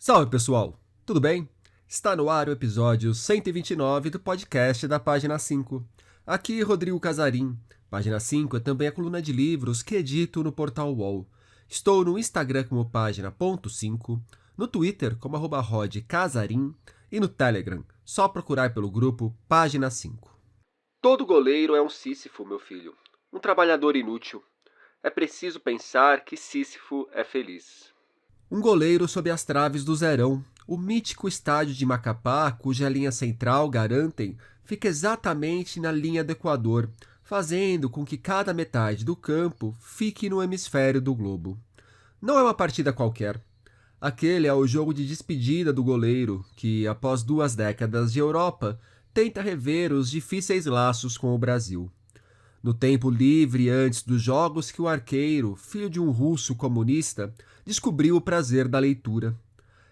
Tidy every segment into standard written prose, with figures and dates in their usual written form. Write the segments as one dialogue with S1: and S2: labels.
S1: Salve pessoal, tudo bem? Está no ar o episódio 129 do podcast da Página 5. Aqui Rodrigo Casarim. Página 5 é também a coluna de livros que edito no portal UOL. Estou no Instagram como página.5, no Twitter como @rodcasarim e no Telegram, só procurar pelo grupo Página 5. Todo goleiro é um Sísifo, meu filho. Um trabalhador inútil. É preciso pensar que Sísifo é feliz. Um goleiro sob as traves do Zerão, o mítico estádio de Macapá, cuja linha central, garantem, fica exatamente na linha do Equador, fazendo com que cada metade do campo fique no hemisfério do globo. Não é uma partida qualquer. Aquele é o jogo de despedida do goleiro, que, após 2 décadas de Europa, tenta rever os difíceis laços com o Brasil. No tempo livre antes dos jogos que o arqueiro, filho de um russo comunista, descobriu o prazer da leitura.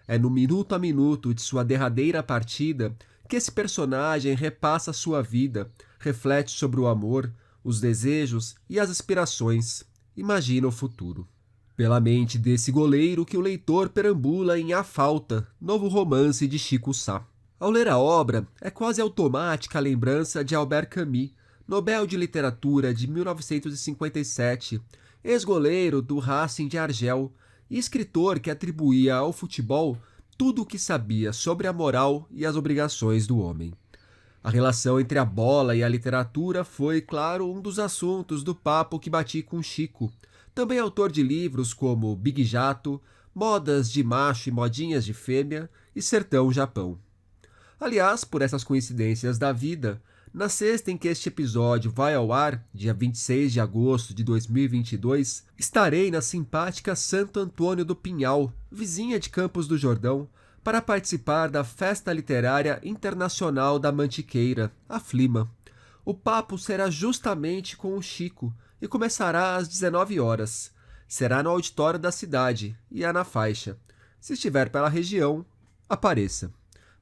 S1: É no minuto a minuto de sua derradeira partida que esse personagem repassa sua vida, reflete sobre o amor, os desejos e as aspirações, imagina o futuro. Pela mente desse goleiro que o leitor perambula em A Falta, novo romance de Chico Sá. Ao ler a obra, é quase automática a lembrança de Albert Camus, Nobel de Literatura de 1957, ex-goleiro do Racing de Argel e escritor que atribuía ao futebol tudo o que sabia sobre a moral e as obrigações do homem. A relação entre a bola e a literatura foi, claro, um dos assuntos do papo que bati com Chico, também autor de livros como Big Jato, Modas de Macho e Modinhas de Fêmea e Sertão Japão. Aliás, por essas coincidências da vida, na sexta em que este episódio vai ao ar, dia 26 de agosto de 2022, estarei na simpática Santo Antônio do Pinhal, vizinha de Campos do Jordão, para participar da Festa Literária Internacional da Mantiqueira, a Flima. O papo será justamente com o Chico e começará às 19 horas. Será no auditório da cidade e é na faixa. Se estiver pela região, apareça.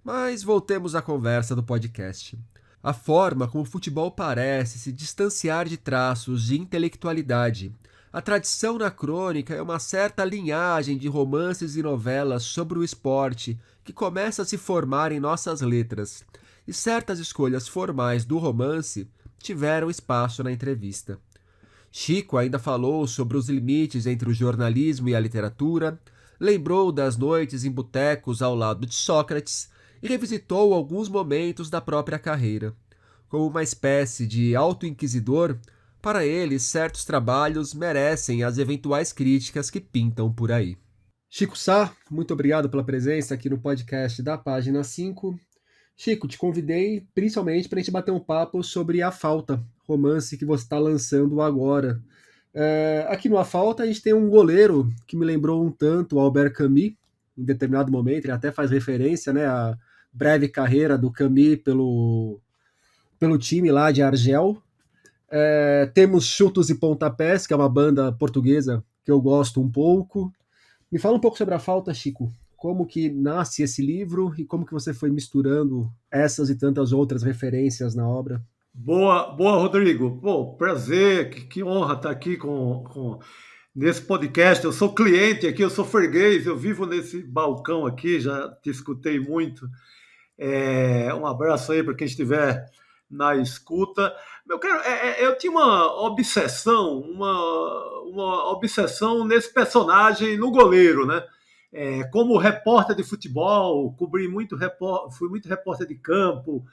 S1: Mas voltemos à conversa do podcast. A forma como o futebol parece se distanciar de traços de intelectualidade. A tradição na crônica é uma certa linhagem de romances e novelas sobre o esporte que começa a se formar em nossas letras, e certas escolhas formais do romance tiveram espaço na entrevista. Chico ainda falou sobre os limites entre o jornalismo e a literatura, lembrou das noites em botecos ao lado de Sócrates e revisitou alguns momentos da própria carreira. Como uma espécie de auto-inquisidor, para ele, certos trabalhos merecem as eventuais críticas que pintam por aí. Chico Sá, muito obrigado pela presença aqui no podcast da Página 5. Chico, te convidei principalmente para a gente bater um papo sobre A Falta, romance que você está lançando agora. Aqui no A Falta a gente tem um goleiro que me lembrou um tanto o Albert Camus, em determinado momento, ele até faz referência, né, à breve carreira do Camus pelo time lá de Argel. Temos Chutos e Pontapés, que é uma banda portuguesa que eu gosto um pouco. Me fala um pouco sobre A Falta, Chico. Como que nasce esse livro e como que você foi misturando essas e tantas outras referências na obra?
S2: Boa, Rodrigo. Pô, prazer, que honra estar aqui nesse podcast. Eu sou cliente aqui, eu sou freguês, eu vivo nesse balcão aqui, já te escutei muito. Um abraço aí para quem estiver na escuta. Eu tinha uma obsessão nesse personagem, no goleiro, né? Como repórter de futebol, fui muito repórter de campo,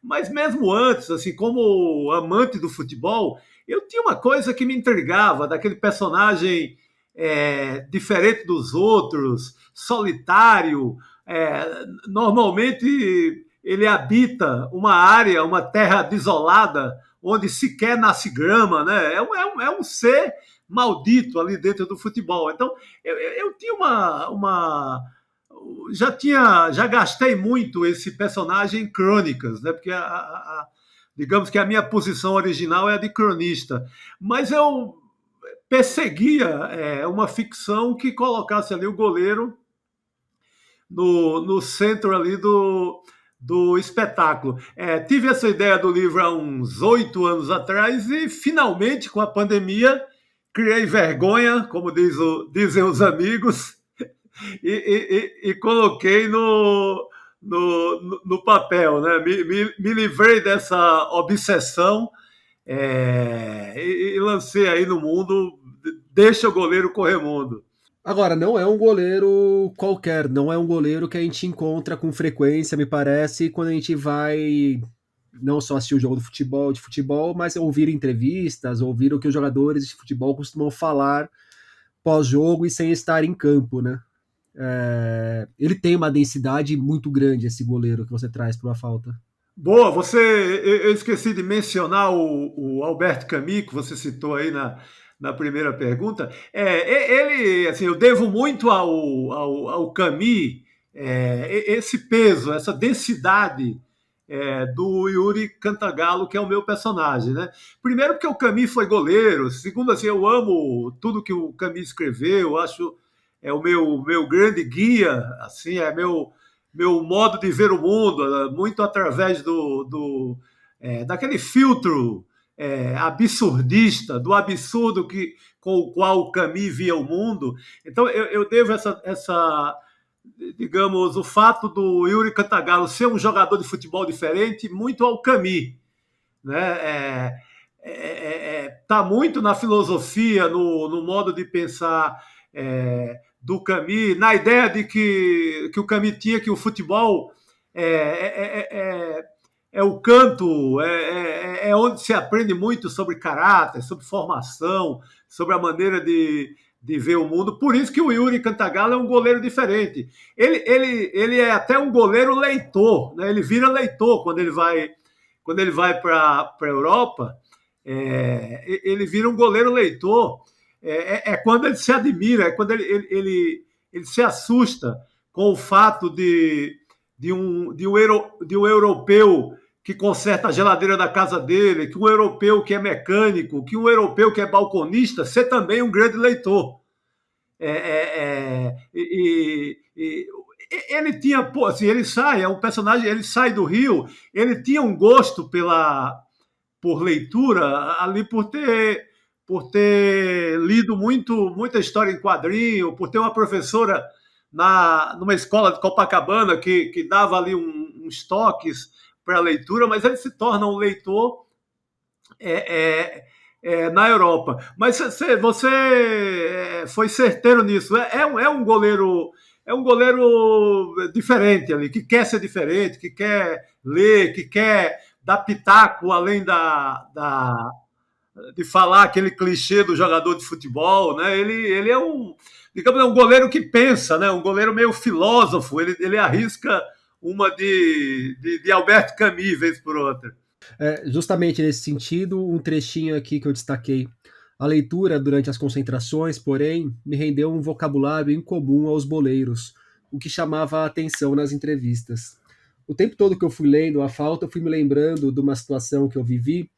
S2: mas mesmo antes, assim, como amante do futebol, eu tinha uma coisa que me intrigava, daquele personagem diferente dos outros, solitário. Normalmente ele habita uma área, uma terra desolada, onde sequer nasce grama, né? É um ser maldito ali dentro do futebol. Então, eu tinha já gastei muito esse personagem em crônicas, né? Porque digamos que a minha posição original é a de cronista, mas eu perseguia uma ficção que colocasse ali o goleiro no centro ali do espetáculo. Tive essa ideia do livro há uns 8 anos atrás e, finalmente, com a pandemia, criei vergonha, como dizem os amigos, e coloquei no papel, né? Me livrei dessa obsessão e lancei aí no mundo, deixa o goleiro correr mundo.
S1: Agora, não é um goleiro qualquer, não é um goleiro que a gente encontra com frequência, me parece, quando a gente vai não só assistir o jogo de futebol, mas ouvir entrevistas, ouvir o que os jogadores de futebol costumam falar pós-jogo e sem estar em campo, né? Ele tem uma densidade muito grande, esse goleiro que você traz para uma falta.
S2: Boa, eu esqueci de mencionar o Albert Camus, que você citou aí na primeira pergunta. Ele, assim, eu devo muito ao Camus esse peso, essa densidade do Yuri Cantagalo, que é o meu personagem, né? Primeiro porque o Camus foi goleiro, segundo, assim, eu amo tudo que o Camus escreveu, acho o meu grande guia, assim, meu modo de ver o mundo, muito através daquele filtro absurdista, do absurdo com o qual o Camus via o mundo. Então, eu devo digamos, o fato do Yuri Cantagalo ser um jogador de futebol diferente muito ao Camus. Né? Tá muito na filosofia, no modo de pensar do Camus, na ideia de que o Camus tinha que o futebol é o canto, onde se aprende muito sobre caráter, sobre formação, sobre a maneira de ver o mundo. Por isso que o Yuri Cantagalo é um goleiro diferente. Ele é até um goleiro leitor, né? Ele vira leitor quando ele vai para a Europa, ele vira um goleiro leitor. Quando ele se admira, é quando ele se assusta com o fato de um europeu que conserta a geladeira da casa dele, que um europeu que é mecânico, que um europeu que é balconista, ser também um grande leitor. Ele tinha, pô, assim, ele sai, é um personagem, ele sai do Rio, ele tinha um gosto por leitura, ali por ter lido muita história em quadrinho, por ter uma professora numa escola de Copacabana que dava ali uns toques para a leitura, mas ele se torna um leitor na Europa. Mas você foi certeiro nisso. É um goleiro diferente ali, que quer ser diferente, que quer ler, que quer dar pitaco além de falar aquele clichê do jogador de futebol, né? Ele é digamos, é um goleiro que pensa, né? Um goleiro meio filósofo. Ele arrisca uma de Albert Camus, vez por outra.
S1: Justamente nesse sentido, um trechinho aqui que eu destaquei. A leitura durante as concentrações, porém, me rendeu um vocabulário incomum aos boleiros, o que chamava a atenção nas entrevistas. O tempo todo que eu fui lendo a falta, eu fui me lembrando de uma situação que eu vivi,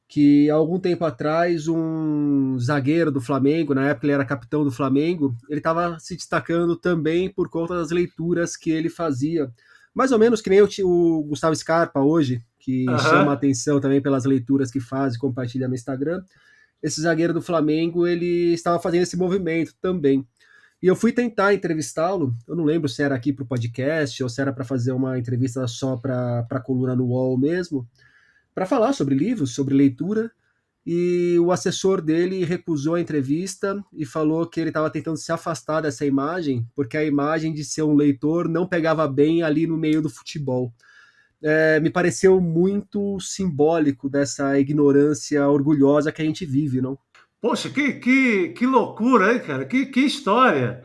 S1: que há algum tempo atrás um zagueiro do Flamengo, na época ele era capitão do Flamengo, ele estava se destacando também por conta das leituras que ele fazia. Mais ou menos que nem o Gustavo Scarpa hoje, que chama a atenção também pelas leituras que faz e compartilha no Instagram. Esse zagueiro do Flamengo, ele estava fazendo esse movimento também. E eu fui tentar entrevistá-lo, eu não lembro se era aqui para o podcast ou se era para fazer uma entrevista só para a coluna no UOL mesmo, para falar sobre livros, sobre leitura, e o assessor dele recusou a entrevista e falou que ele estava tentando se afastar dessa imagem, porque a imagem de ser um leitor não pegava bem ali no meio do futebol. Me pareceu muito simbólico dessa ignorância orgulhosa que a gente vive, não?
S2: Poxa, que loucura, hein, cara? Que história.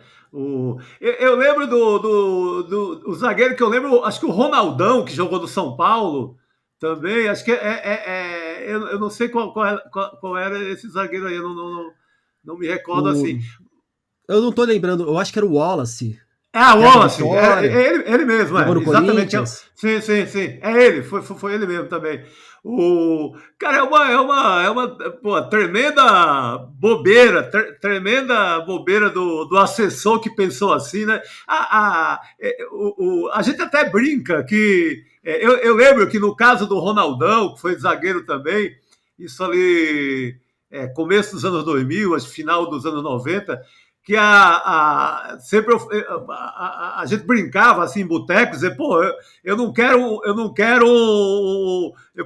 S2: Eu lembro do zagueiro que eu lembro, acho que o Ronaldão, que jogou no São Paulo, também, acho que eu não sei qual era esse zagueiro aí, eu não me recordo assim.
S1: Eu não tô lembrando, eu acho que era o Wallace.
S2: O Wallace, ele mesmo,
S1: exatamente.
S2: Sim, é ele, foi ele mesmo também. Cara, é uma tremenda bobeira, tremenda bobeira do assessor que pensou assim, né? A gente até brinca que eu lembro que no caso do Ronaldão, que foi zagueiro também, isso ali começo dos anos 2000, final dos anos 90, que sempre a gente brincava assim em botecos, dizer, pô, eu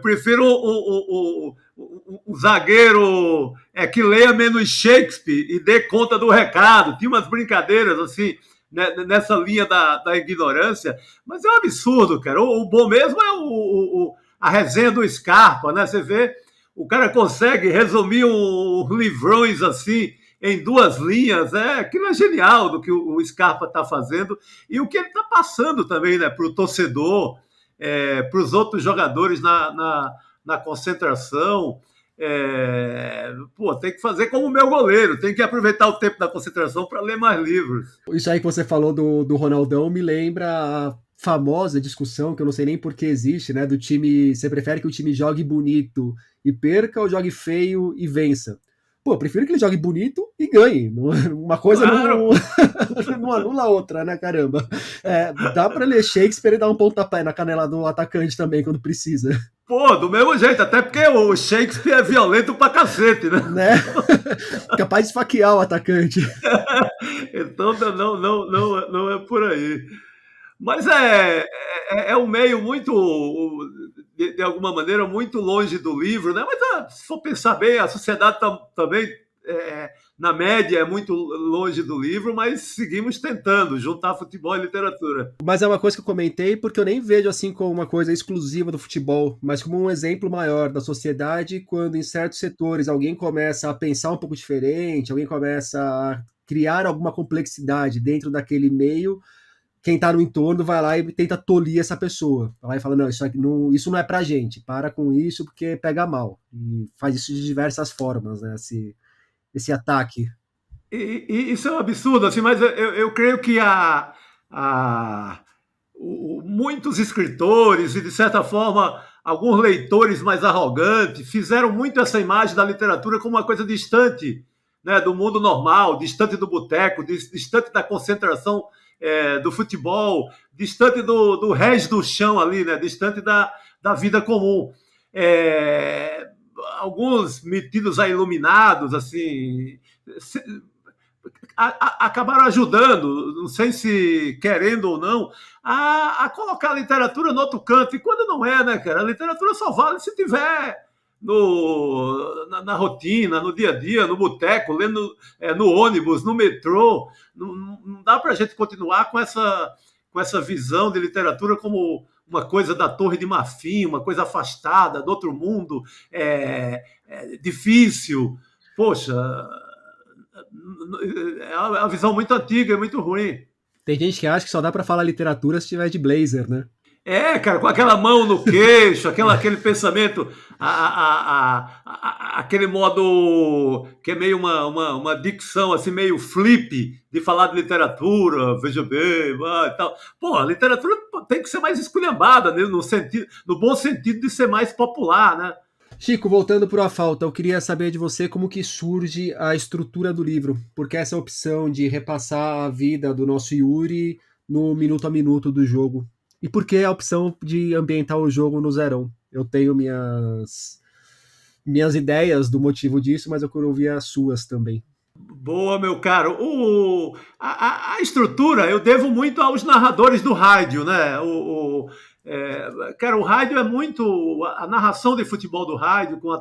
S2: prefiro um zagueiro que leia menos Shakespeare e dê conta do recado. Tinha umas brincadeiras assim, né, nessa linha da ignorância, mas é um absurdo, cara. O bom mesmo é a resenha do Scarpa, né? Você vê, o cara consegue resumir uns livrões assim em 2 linhas, aquilo é genial do que o Scarpa está fazendo e o que ele está passando também, né, para o torcedor, para os outros jogadores na concentração. Tem que fazer como o meu goleiro, tem que aproveitar o tempo da concentração para ler mais livros.
S1: Isso aí que você falou do Ronaldão me lembra a famosa discussão, que eu não sei nem por que existe, né, do time, você prefere que o time jogue bonito e perca ou jogue feio e vença? Pô, eu prefiro que ele jogue bonito e ganhe. Uma coisa
S2: Claro.
S1: não anula a outra, né, caramba? Dá pra ler Shakespeare e dar um pontapé na canela do atacante também, quando precisa.
S2: Pô, do mesmo jeito, até porque o Shakespeare é violento pra cacete, né?
S1: Né? Capaz de esfaquear o atacante.
S2: Então não é por aí. Mas é um meio muito, de alguma maneira, muito longe do livro, né? Mas se for pensar bem, a sociedade também, na média, é muito longe do livro, mas seguimos tentando juntar futebol e literatura.
S1: Mas é uma coisa que eu comentei porque eu nem vejo assim como uma coisa exclusiva do futebol, mas como um exemplo maior da sociedade, quando em certos setores alguém começa a pensar um pouco diferente, alguém começa a criar alguma complexidade dentro daquele meio, quem tá no entorno vai lá e tenta tolir essa pessoa. Vai lá e fala, não, isso não é pra gente, para com isso porque pega mal. E faz isso de diversas formas, né, esse ataque.
S2: E isso é um absurdo, assim, mas eu creio que muitos escritores e, de certa forma, alguns leitores mais arrogantes fizeram muito essa imagem da literatura como uma coisa distante, né, do mundo normal, distante do boteco, distante da concentração do futebol, distante do rés do chão ali, né, distante da vida comum. Alguns metidos a iluminados, assim, acabaram ajudando, não sei se querendo ou não, a colocar a literatura no outro canto. E quando não é, né, cara? A literatura só vale se tiver na rotina, no dia a dia, no boteco, lendo no ônibus, no metrô. Não dá para a gente continuar com essa visão de literatura como uma coisa da Torre de Marfim, uma coisa afastada, do outro mundo, difícil. Poxa, é uma visão muito antiga, é muito ruim.
S1: Tem gente que acha que só dá pra falar literatura se tiver de blazer, né?
S2: Cara, com aquela mão no queixo, aquele pensamento, aquele modo que é meio uma dicção assim, meio flip de falar de literatura, veja bem, e tal. Pô, a literatura tem que ser mais esculhambada, né, no bom sentido de ser mais popular, né?
S1: Chico, voltando para A Falta, eu queria saber de você como que surge a estrutura do livro, porque essa opção de repassar a vida do nosso Yuri no minuto a minuto do jogo. E por que a opção de ambientar o jogo no zerão? Eu tenho minhas ideias do motivo disso, mas eu quero ouvir as suas também.
S2: Boa, meu caro. A estrutura eu devo muito aos narradores do rádio, né? Cara, o rádio é muito. A narração de futebol do rádio, com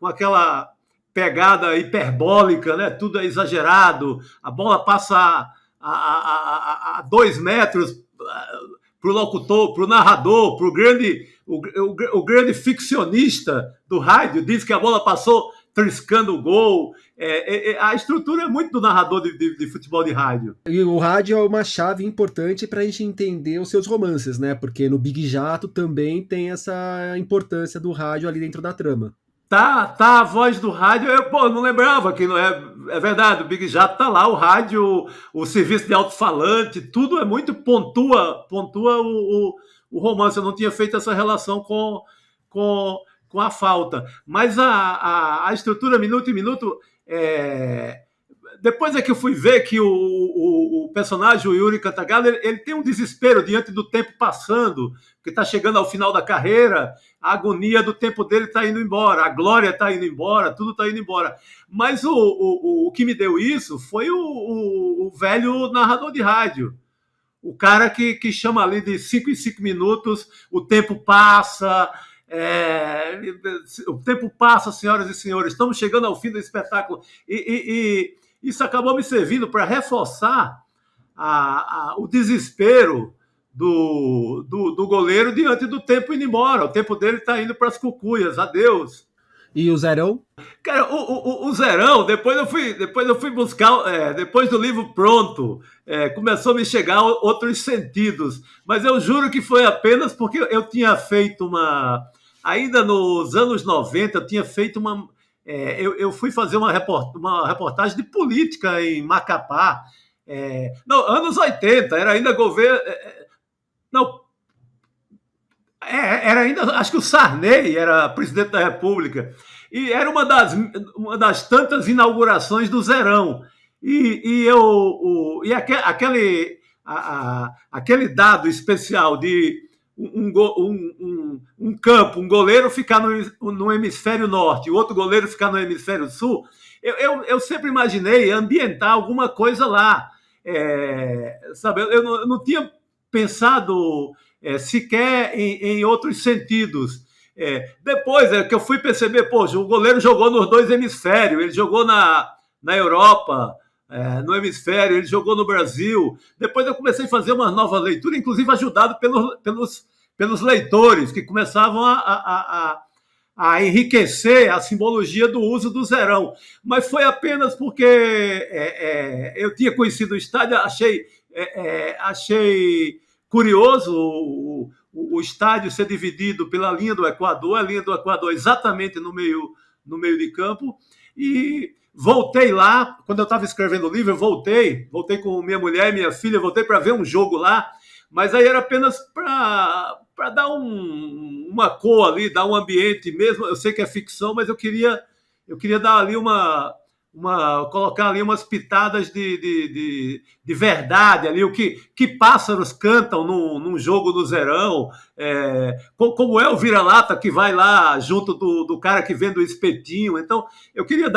S2: aquela pegada hiperbólica, né? Tudo é exagerado, a bola passa a 2 metros para o locutor, para o narrador, para o grande ficcionista do rádio, diz que a bola passou triscando o gol. A estrutura é muito do narrador de futebol de rádio.
S1: E o rádio é uma chave importante para a gente entender os seus romances, né? Porque no Big Jato também tem essa importância do rádio ali dentro da trama.
S2: Tá a voz do rádio, eu não lembrava que não é verdade, o Big Jato tá lá, o rádio, o serviço de alto-falante, tudo é muito pontua o romance. Eu não tinha feito essa relação com a falta, mas a estrutura minuto em minuto depois é que eu fui ver que o personagem, o Yuri Cantagalo, ele tem um desespero diante do tempo passando, que está chegando ao final da carreira, a agonia do tempo dele está indo embora, a glória está indo embora, tudo está indo embora. Mas o que me deu isso foi o velho narrador de rádio. O cara que chama ali de 5 em 5 minutos, o tempo passa, o tempo passa, senhoras e senhores, estamos chegando ao fim do espetáculo. E isso acabou me servindo para reforçar o desespero do goleiro diante do tempo indo embora. O tempo dele está indo para as cucuias, adeus.
S1: E o Zerão?
S2: Cara, o Zerão, depois eu fui buscar, depois do livro pronto, começou a me chegar outros sentidos, mas eu juro que foi apenas porque eu tinha feito ainda nos anos 90, eu tinha feito eu fui fazer uma reportagem de política em Macapá, não, anos 80, era ainda governo, não, era ainda, acho que o Sarney era presidente da República, e era uma das tantas inaugurações do Zerão. Aquele dado especial de um campo, um goleiro ficar no hemisfério norte e o outro goleiro ficar no hemisfério sul, eu sempre imaginei ambientar alguma coisa lá. Sabe, eu não tinha pensado sequer em outros sentidos. Depois é que eu fui perceber, poxa, o goleiro jogou nos dois hemisférios, ele jogou na Europa, no hemisfério, ele jogou no Brasil. Depois eu comecei a fazer uma nova leitura, inclusive ajudado pelos leitores, que começavam a enriquecer a simbologia do uso do Zerão. Mas foi apenas porque eu tinha conhecido o estádio, achei curioso o estádio ser dividido pela linha do Equador, a linha do Equador exatamente no meio de campo, e voltei lá, quando eu estava escrevendo o livro, eu voltei com minha mulher e minha filha, voltei para ver um jogo lá, mas aí era apenas para dar uma cor ali, dar um ambiente mesmo, eu sei que é ficção, mas eu queria dar ali colocar ali umas pitadas de verdade ali, o que pássaros cantam num jogo do Zerão, como é o vira-lata que vai lá junto do cara que vende o espetinho. Então eu queria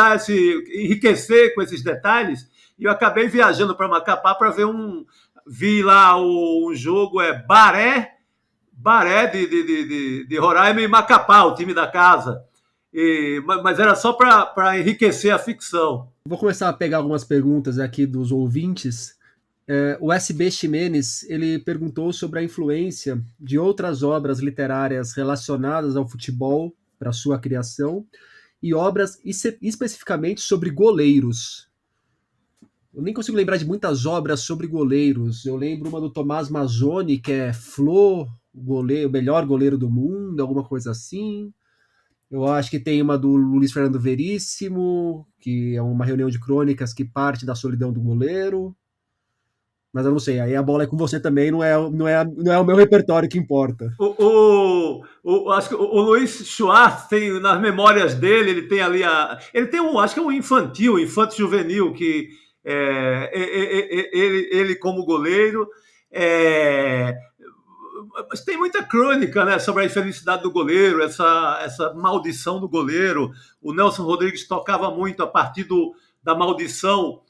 S2: enriquecer com esses detalhes, e eu acabei viajando para Macapá para vi lá um jogo, Baré de Roraima e Macapá, o time da casa. Mas era só para enriquecer a ficção.
S1: Vou começar a pegar algumas perguntas aqui dos ouvintes. O SB Ximenes, ele perguntou sobre a influência de outras obras literárias relacionadas ao futebol para sua criação e obras especificamente sobre goleiros. Eu nem consigo lembrar de muitas obras sobre goleiros. Eu lembro uma do Tomás Mazzoni, que é Flo, o melhor goleiro do mundo, alguma coisa assim. Eu acho que tem uma do Luiz Fernando Veríssimo, que é uma reunião de crônicas que parte da solidão do goleiro. Mas eu não sei, aí a bola é com você também, não é o meu repertório que importa.
S2: Acho que o Luiz Schwartz tem, nas memórias dele, ele tem ali ele tem acho que é um infanto juvenil, que ele como goleiro. Mas tem muita crônica, né, sobre a infelicidade do goleiro, essa maldição do goleiro. O Nelson Rodrigues tocava muito a partir da maldição,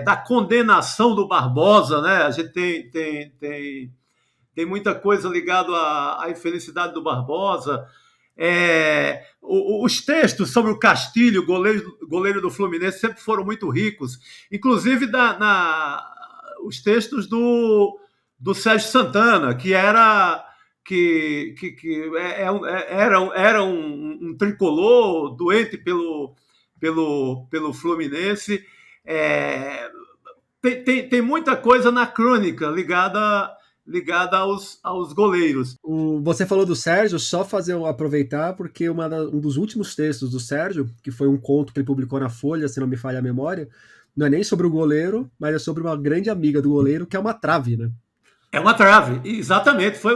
S2: da condenação do Barbosa, né? A gente tem muita coisa ligada à infelicidade do Barbosa. Os textos sobre o Castilho, goleiro do Fluminense, sempre foram muito ricos, inclusive os textos do Sérgio Santana, que era um tricolor doente pelo Fluminense. Tem muita coisa na crônica ligada aos goleiros.
S1: Você falou do Sérgio, só aproveitar, porque um dos últimos textos do Sérgio, que foi um conto que ele publicou na Folha, se não me falha a memória, não é nem sobre o goleiro, mas é sobre uma grande amiga do goleiro, que é uma trave, né?
S2: É uma trave, exatamente. Foi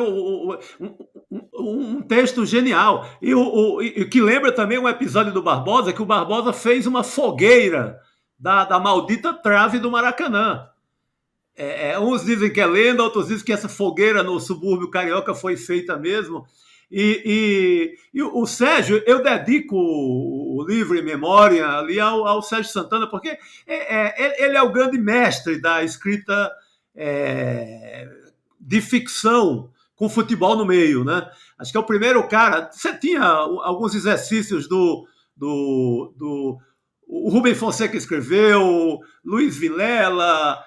S2: um texto genial. E que lembra também um episódio do Barbosa, que o Barbosa fez uma fogueira da maldita trave do Maracanã. Uns dizem que é lenda, outros dizem que essa fogueira no subúrbio carioca foi feita mesmo. E o Sérgio, eu dedico o livro em memória ali ao Sérgio Santana, porque ele é o grande mestre da escrita de ficção com futebol no meio, né? Acho que é o primeiro cara. Você tinha alguns exercícios o Rubem Fonseca escreveu, Luiz Vilela,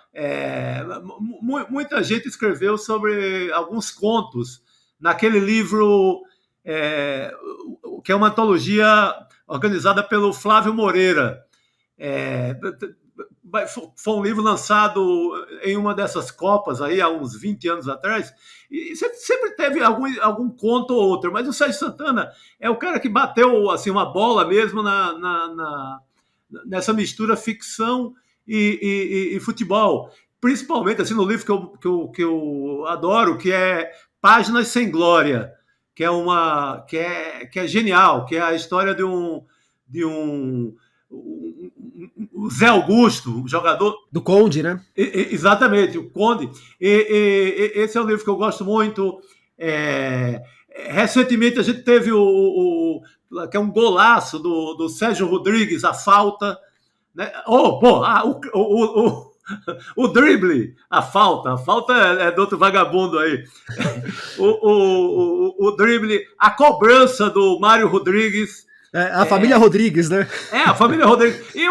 S2: muita gente escreveu sobre alguns contos naquele livro que é uma antologia organizada pelo Flávio Moreira. Foi um livro lançado em uma dessas Copas aí, há uns 20 anos atrás, e sempre teve algum conto ou outro, mas o Sérgio Santana é o cara que bateu assim, uma bola mesmo nessa mistura ficção e futebol, principalmente assim, no livro que eu adoro, que é Páginas Sem Glória, que é genial, que é a história de um o Zé Augusto, o jogador
S1: do Conde, né?
S2: Exatamente, o Conde. Esse é um livro que eu gosto muito. Recentemente a gente teve que é um golaço do Sérgio Rodrigues, a falta, né? O drible, a falta é do outro vagabundo aí. O drible, a cobrança do Mário Rodrigues.
S1: A família Rodrigues, né?
S2: A família Rodrigues. E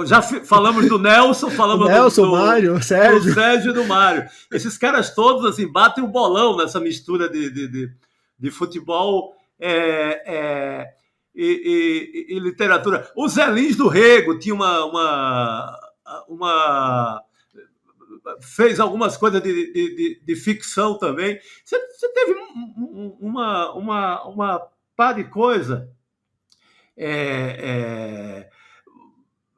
S2: já falamos do Nelson, falamos
S1: do Mário, Sérgio.
S2: Do Sérgio e do Mário. Esses caras todos assim, batem o bolão nessa mistura de futebol e literatura. O Zé Lins do Rego tinha fez algumas coisas de ficção também. Você teve uma pá de coisa.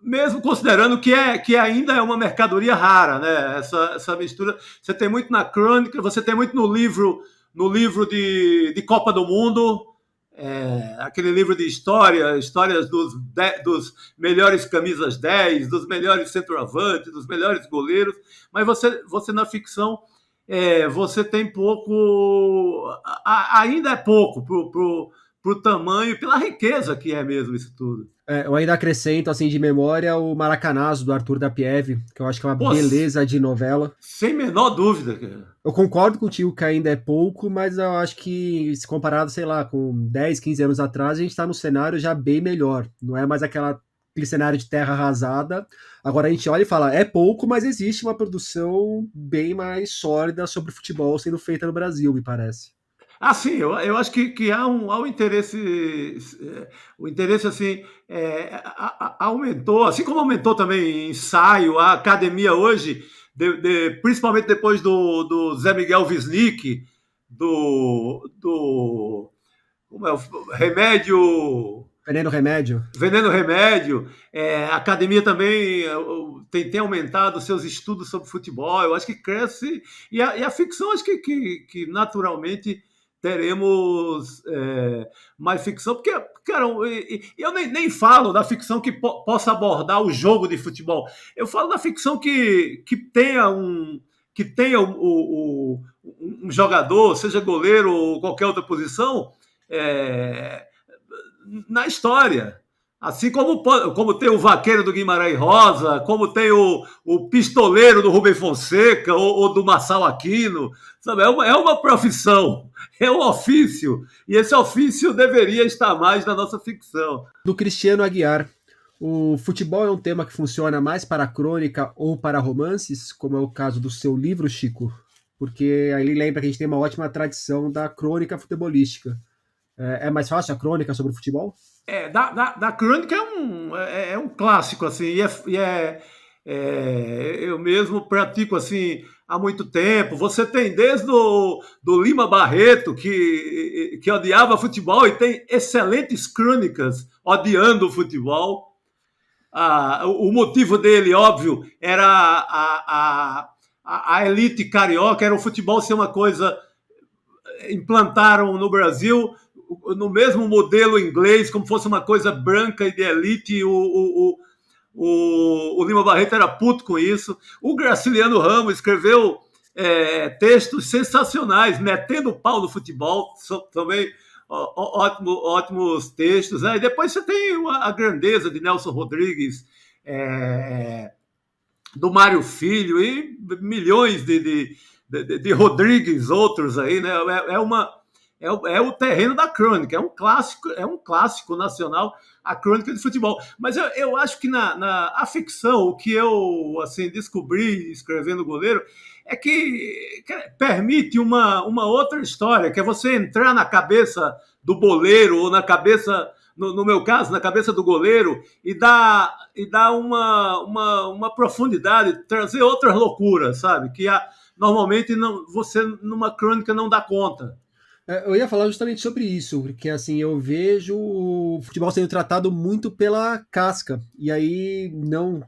S2: Mesmo considerando que ainda é uma mercadoria rara, né? Essa mistura. Você tem muito na crônica, você tem muito no livro de Copa do Mundo, aquele livro de histórias dos melhores camisas 10, dos melhores centroavantes, dos melhores goleiros, mas você na ficção você tem pouco, ainda é pouco pro tamanho, pela riqueza que é mesmo isso tudo.
S1: Eu ainda acrescento, assim, de memória, o Maracanazo, do Arthur da Pieve, que eu acho que é uma beleza de novela.
S2: Sem menor dúvida, cara.
S1: Eu concordo contigo que ainda é pouco, mas eu acho que, se comparado, sei lá, com 10, 15 anos atrás, a gente está num cenário já bem melhor. Não é mais aquele cenário de terra arrasada. Agora a gente olha e fala, é pouco, mas existe uma produção bem mais sólida sobre futebol sendo feita no Brasil, me parece.
S2: Sim, eu acho que há um interesse, o interesse assim aumentou, assim como aumentou também ensaio, a academia hoje, principalmente depois do Zé Miguel Wisnik, como é o Remédio...
S1: Veneno
S2: Remédio. A academia também tem aumentado seus estudos sobre futebol, eu acho que cresce, e a ficção acho que naturalmente teremos mais ficção, porque, cara, eu nem falo da ficção que possa abordar o jogo de futebol. Eu falo da ficção que tenha um jogador, seja goleiro ou qualquer outra posição, na história. Assim como tem o vaqueiro do Guimarães Rosa, como tem o pistoleiro do Rubem Fonseca ou do Marçal Aquino, sabe? É uma profissão, é um ofício, e esse ofício deveria estar mais na nossa ficção.
S1: Do Cristiano Aguiar, o futebol é um tema que funciona mais para crônica ou para romances, como é o caso do seu livro, Chico? Porque aí ele lembra que a gente tem uma ótima tradição da crônica futebolística. É mais fácil a crônica sobre o futebol?
S2: Da crônica é um clássico, assim, eu mesmo pratico assim há muito tempo. Você tem desde do Lima Barreto, que odiava futebol, e tem excelentes crônicas odiando o futebol. O motivo dele, óbvio, era a elite carioca, era o futebol ser uma coisa... Implantaram no Brasil no mesmo modelo inglês, como fosse uma coisa branca e de elite. o Lima Barreto era puto com isso. O Graciliano Ramos escreveu textos sensacionais, metendo o pau no futebol, também ótimos textos. Né? E depois você tem a grandeza de Nelson Rodrigues, do Mário Filho e milhões de Rodrigues, outros aí, né? É o terreno da crônica, é um clássico nacional, a crônica de futebol. Mas eu acho que a ficção, o que eu assim, descobri escrevendo Goleiro, é que permite uma outra história, que é você entrar na cabeça do boleiro, ou na cabeça, no meu caso, na cabeça do goleiro, e dar uma profundidade, trazer outras loucuras, sabe? Que normalmente você, numa crônica, não dá conta.
S1: Eu ia falar justamente sobre isso, porque assim, eu vejo o futebol sendo tratado muito pela casca, e aí não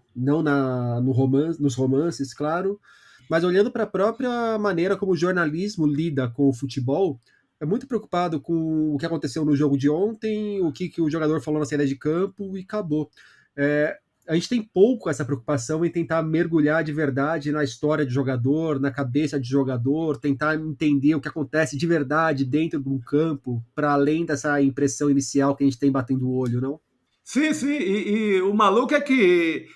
S1: nos romances, claro, mas olhando para a própria maneira como o jornalismo lida com o futebol, é muito preocupado com o que aconteceu no jogo de ontem, o que o jogador falou na saída de campo e acabou. É, a gente tem pouco essa preocupação em tentar mergulhar de verdade na história de jogador, na cabeça de jogador, tentar entender o que acontece de verdade dentro de um campo, para além dessa impressão inicial que a gente tem batendo o olho, não?
S2: Sim, sim, e o maluco é que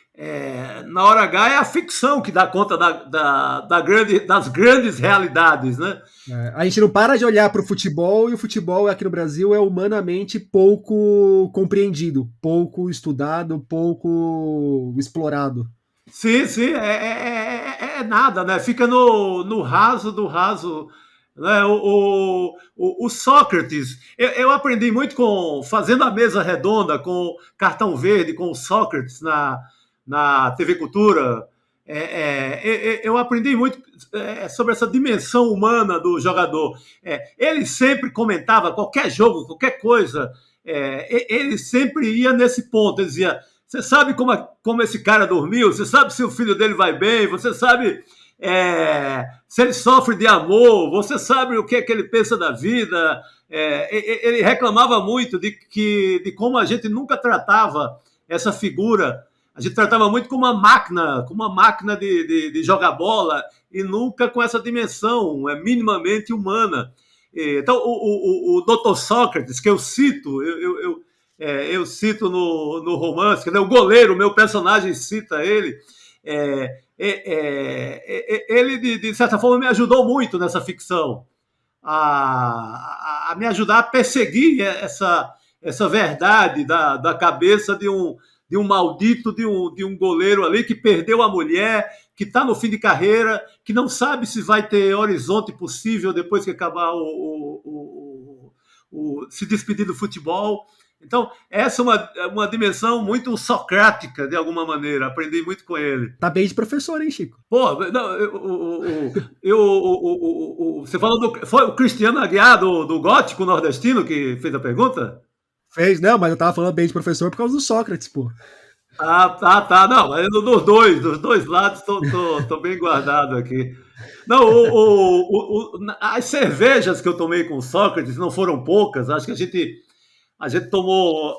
S2: na hora H é a ficção que dá conta das grandes realidades, né?
S1: A gente não para de olhar para o futebol, e o futebol aqui no Brasil é humanamente pouco compreendido, pouco estudado, pouco explorado.
S2: Sim, sim, é nada, né? Fica no raso do raso. Né? O Sócrates, eu aprendi muito fazendo a mesa redonda com Cartão Verde, com o Sócrates na TV Cultura. Eu aprendi muito sobre essa dimensão humana do jogador. Ele sempre comentava qualquer jogo, qualquer coisa, ele sempre ia nesse ponto. Ele dizia: você sabe como esse cara dormiu? Você sabe se o filho dele vai bem? Você sabe se ele sofre de amor? Você sabe o que é que ele pensa da vida? Ele reclamava muito de como a gente nunca tratava essa figura. A gente tratava muito como uma máquina de jogar bola, e nunca com essa dimensão minimamente humana. Então, o Dr. Sócrates, que eu cito, eu cito no romance, o goleiro, o meu personagem cita ele. Ele, de certa forma, me ajudou muito nessa ficção, a me ajudar a perseguir essa verdade da cabeça de um maldito, de um goleiro ali que perdeu a mulher, que está no fim de carreira, que não sabe se vai ter horizonte possível depois que acabar se despedir do futebol. Então, essa é uma dimensão muito socrática, de alguma maneira. Aprendi muito com ele.
S1: Tá bem de professor, hein, Chico?
S2: Pô, não, você falou foi o Cristiano Aguiar do Gótico Nordestino que fez a pergunta?
S1: Fez, não, mas eu tava falando bem de professor por causa do Sócrates, pô.
S2: Tá. Não, mas dos dois lados tô bem guardado aqui. Não, as cervejas que eu tomei com o Sócrates não foram poucas. Acho que a gente tomou,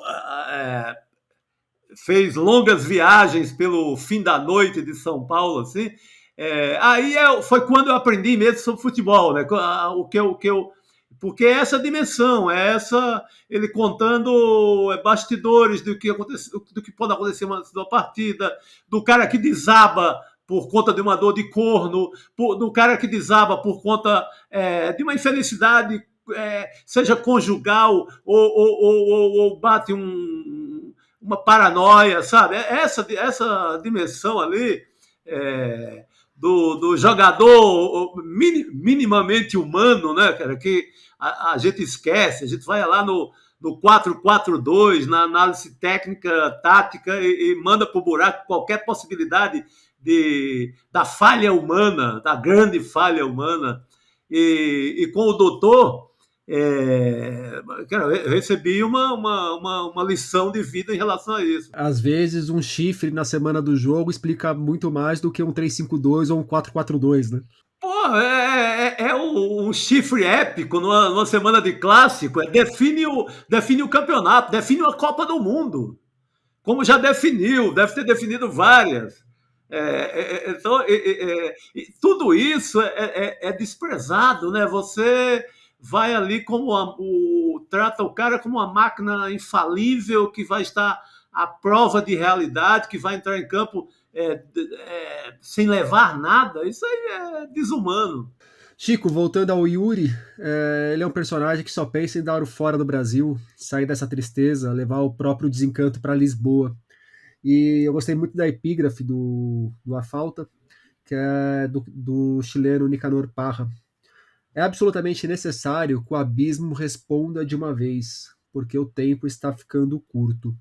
S2: fez longas viagens pelo fim da noite de São Paulo, assim. Aí foi quando eu aprendi mesmo sobre futebol, né? Porque é essa dimensão, ele contando bastidores do que pode acontecer antes da partida, do cara que desaba por conta de uma dor de corno, do cara que desaba por conta de uma infelicidade, seja conjugal ou bate uma paranoia, sabe? Essa dimensão ali do jogador minimamente humano, né, cara, que a gente esquece, a gente vai lá no 4-4-2, na análise técnica, tática, e manda para o buraco qualquer possibilidade da falha humana, da grande falha humana. E com o doutor, eu recebi uma lição de vida em relação a isso.
S1: Às vezes, um chifre na semana do jogo explica muito mais do que um 3-5-2 ou um 4-4-2, né?
S2: Pô, um chifre épico numa semana de clássico, define o campeonato, define a Copa do Mundo. como já definiu, deve ter definido várias. Então, tudo isso é desprezado, né? Você vai ali trata o cara como uma máquina infalível que vai estar à prova de realidade, que vai entrar em campo sem levar nada. Isso aí é desumano.
S1: Chico, voltando ao Yuri, ele é um personagem que só pensa em dar o fora do Brasil, sair dessa tristeza, levar o próprio desencanto para Lisboa. E eu gostei muito da epígrafe do A Falta, que é do chileno Nicanor Parra. É absolutamente necessário que o abismo responda de uma vez, porque o tempo está ficando curto.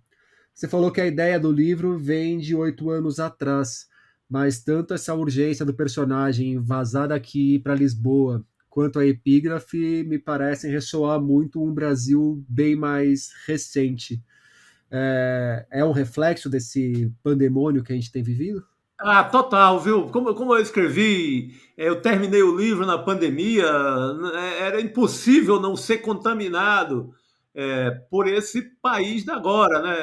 S1: Você falou que a ideia do livro vem de 8 anos atrás, mas tanto essa urgência do personagem vazar daqui para Lisboa, quanto a epígrafe, me parecem ressoar muito um Brasil bem mais recente. É um reflexo desse pandemônio que a gente tem vivido?
S2: Ah, total, viu? Como eu escrevi, eu terminei o livro na pandemia, era impossível não ser contaminado por esse país da agora, né?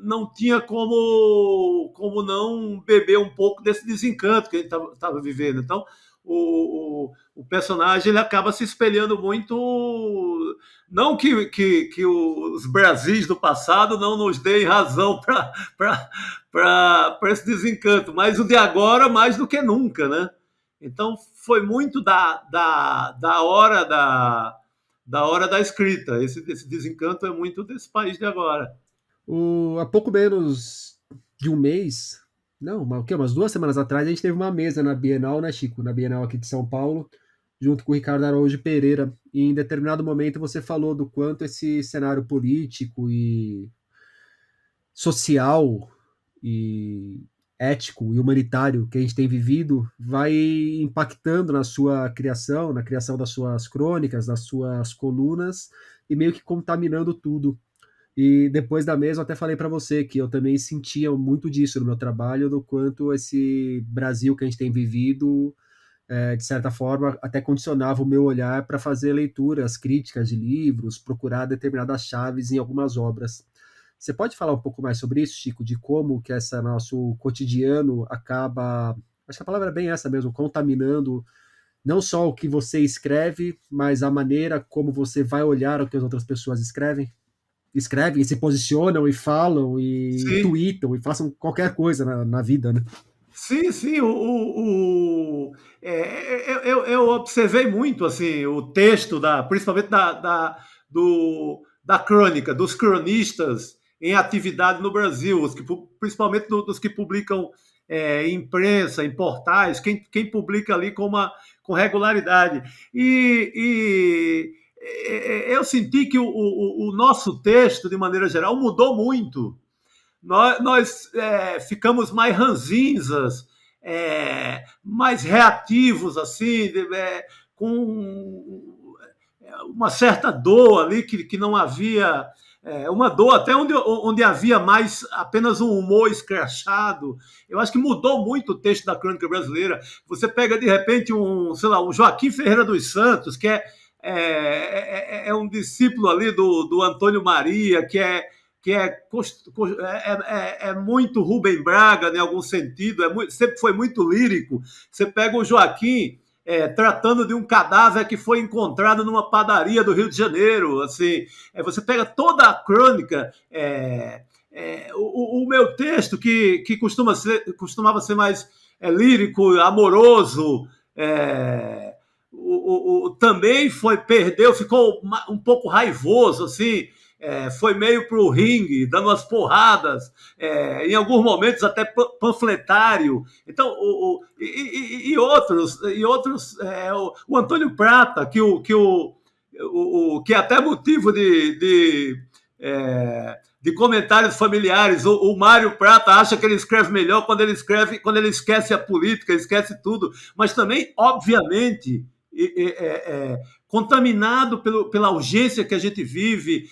S2: Não tinha como não beber um pouco desse desencanto que a gente estava vivendo. Então, o personagem ele acaba se espelhando muito. Não que os Brasis do passado não nos deem razão para esse desencanto, mas o de agora mais do que nunca, né? Então foi muito da hora da escrita. Esse desencanto é muito desse país de agora.
S1: Há pouco menos de um mês, não, umas 2 semanas atrás, a gente teve uma mesa na Bienal, né, Chico? Na Bienal aqui de São Paulo, junto com o Ricardo Araújo Pereira. E em determinado momento você falou do quanto esse cenário político e social e ético e humanitário que a gente tem vivido vai impactando na sua criação, na criação das suas crônicas, das suas colunas e meio que contaminando tudo. E depois da mesa eu até falei para você que eu também sentia muito disso no meu trabalho, do quanto esse Brasil que a gente tem vivido, de certa forma, até condicionava o meu olhar para fazer leituras críticas de livros, procurar determinadas chaves em algumas obras. Você pode falar um pouco mais sobre isso, Chico, de como que esse nosso cotidiano acaba, acho que a palavra é bem essa mesmo, contaminando não só o que você escreve, mas a maneira como você vai olhar o que as outras pessoas escrevem, e se posicionam e falam e
S2: Sim,
S1: tweetam e façam qualquer coisa na vida, né?
S2: sim, sim. Eu observei muito assim o texto principalmente da crônica, dos cronistas em atividade no Brasil, principalmente dos que publicam em imprensa, em portais, quem publica ali com regularidade. Eu senti que o nosso texto, de maneira geral, mudou muito. Nós ficamos mais ranzinzas, mais reativos, assim, com uma certa dor ali que não havia. Uma dor até onde havia mais apenas um humor escrachado. Eu acho que mudou muito o texto da crônica brasileira. Você pega, de repente, sei lá, um Joaquim Ferreira dos Santos, que é um discípulo ali do Antônio Maria, que é muito Rubem Braga, em algum sentido, sempre foi muito lírico. Você pega o Joaquim tratando de um cadáver que foi encontrado numa padaria do Rio de Janeiro. Assim, você pega toda a crônica. O meu texto, que costumava ser mais lírico, amoroso, também perdeu, ficou um pouco raivoso, assim, foi meio para o ringue, dando umas porradas, em alguns momentos até panfletário. Então, outros o Antônio Prata, que é até motivo de comentários familiares. O Mário Prata acha que ele escreve melhor quando ele esquece a política, esquece tudo, mas também, obviamente, contaminado pela urgência que a gente vive,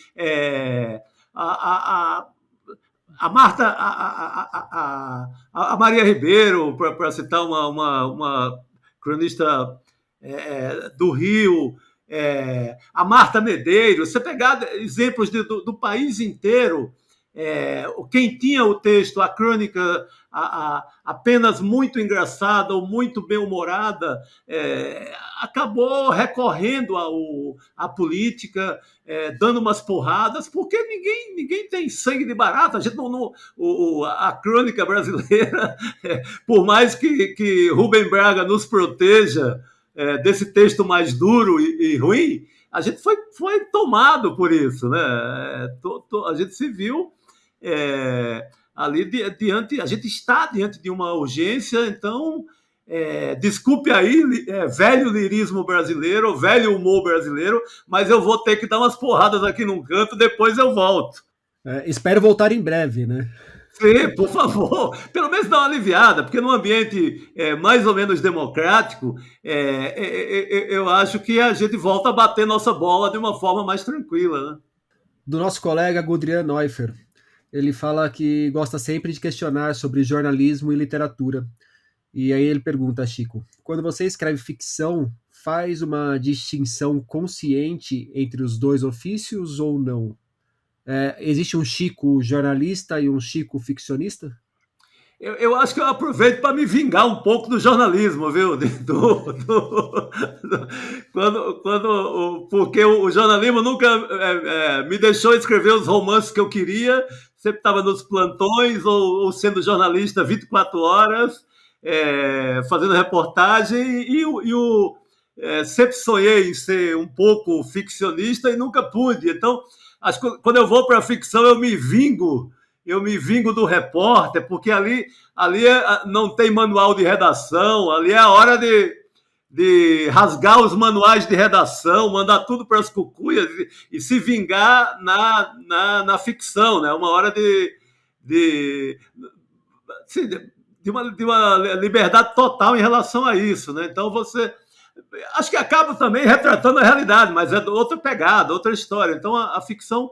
S2: a Marta, a Maria Ribeiro, para citar uma cronista do Rio, a Marta Medeiros, você pegar exemplos do país inteiro, quem tinha o texto, a crônica apenas muito engraçada ou muito bem-humorada, acabou recorrendo à política, dando umas porradas, porque ninguém tem sangue de barata. A gente a crônica brasileira, por mais que Rubem Braga nos proteja desse texto mais duro e ruim, a gente foi tomado por isso, né? A gente se viu ali diante, a gente está diante de uma urgência. Então, desculpe aí, velho lirismo brasileiro, velho humor brasileiro, mas eu vou ter que dar umas porradas aqui num canto, depois eu volto.
S1: Espero voltar em breve, né?
S2: Sim, por favor, pelo menos dá uma aliviada, porque num ambiente mais ou menos democrático, eu acho que a gente volta a bater nossa bola de uma forma mais tranquila, né?
S1: Do nosso colega Gudrian Neuffer, ele fala que gosta sempre de questionar sobre jornalismo e literatura. E aí ele pergunta, Chico, quando você escreve ficção, faz uma distinção consciente entre os dois ofícios ou não? Existe um Chico jornalista e um Chico ficcionista?
S2: Eu acho que eu aproveito para me vingar um pouco do jornalismo, viu? Porque o jornalismo nunca me deixou escrever os romances que eu queria, sempre estava nos plantões ou sendo jornalista 24 horas, fazendo reportagem, sempre sonhei em ser um pouco ficcionista e nunca pude. Então, quando eu vou para a ficção, eu me vingo do repórter, porque ali não tem manual de redação, ali é a hora de rasgar os manuais de redação, mandar tudo para as cucuias e se vingar na ficção, né? Uma hora de uma liberdade total em relação a isso, né? Então acho que acaba também retratando a realidade, mas é outra pegada, outra história. Então a ficção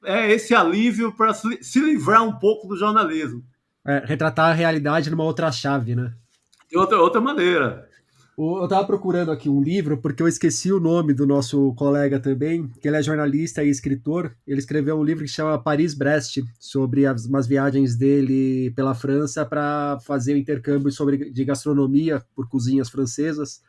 S2: é esse alívio para se livrar um pouco do jornalismo.
S1: Retratar a realidade numa outra chave, né?
S2: De outra maneira.
S1: Eu estava procurando aqui um livro, porque eu esqueci o nome do nosso colega também, que ele é jornalista e escritor. Ele escreveu um livro que chama Paris-Brest, sobre umas viagens dele pela França para fazer um intercâmbio de gastronomia por cozinhas francesas.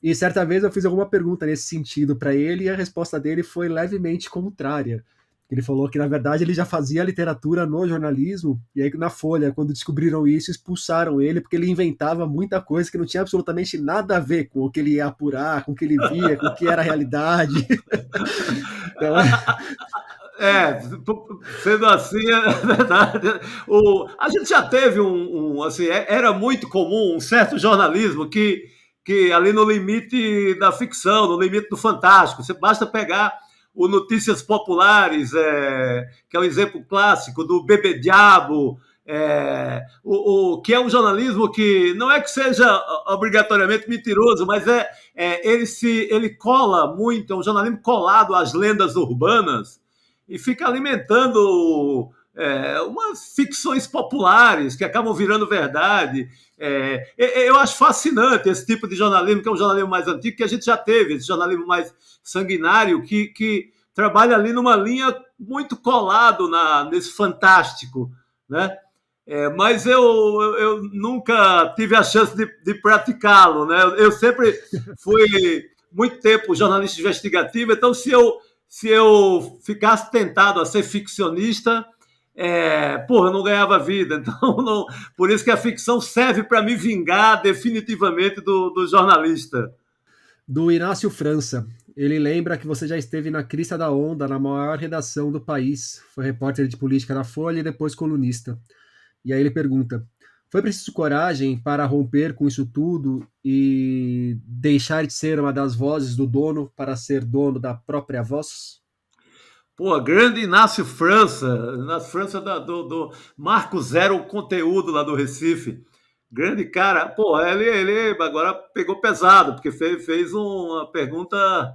S1: E certa vez eu fiz alguma pergunta nesse sentido para ele e a resposta dele foi levemente contrária. Ele falou que, na verdade, ele já fazia literatura no jornalismo, e aí na Folha, quando descobriram isso, expulsaram ele, porque ele inventava muita coisa que não tinha absolutamente nada a ver com o que ele ia apurar, com o que ele via, com o que era a realidade. Então,
S2: sendo assim, é verdade. A gente já teve assim, era muito comum um certo jornalismo que ali no limite da ficção, no limite do fantástico, você basta pegar o Notícias Populares, que é um exemplo clássico do Bebê Diabo, que é um jornalismo que não é que seja obrigatoriamente mentiroso, mas ele cola muito, é um jornalismo colado às lendas urbanas e fica alimentando umas ficções populares que acabam virando verdade. Eu acho fascinante esse tipo de jornalismo, que é um jornalismo mais antigo, que a gente já teve, esse jornalismo mais sanguinário, que trabalha ali numa linha muito colado nesse fantástico, né? Mas eu nunca tive a chance de praticá-lo, né? Eu sempre fui muito tempo jornalista investigativo, então se eu ficasse tentado a ser ficcionista, eu não ganhava vida. Então, por isso que a ficção serve para me vingar definitivamente do jornalista.
S1: Do Inácio França. Ele lembra que você já esteve na crista da onda, na maior redação do país. Foi repórter de política da Folha e depois colunista. E aí ele pergunta, foi preciso coragem para romper com isso tudo e deixar de ser uma das vozes do dono para ser dono da própria voz?
S2: Grande Inácio França do Marco Zero Conteúdo lá do Recife. Grande cara. Ele agora pegou pesado, porque fez uma pergunta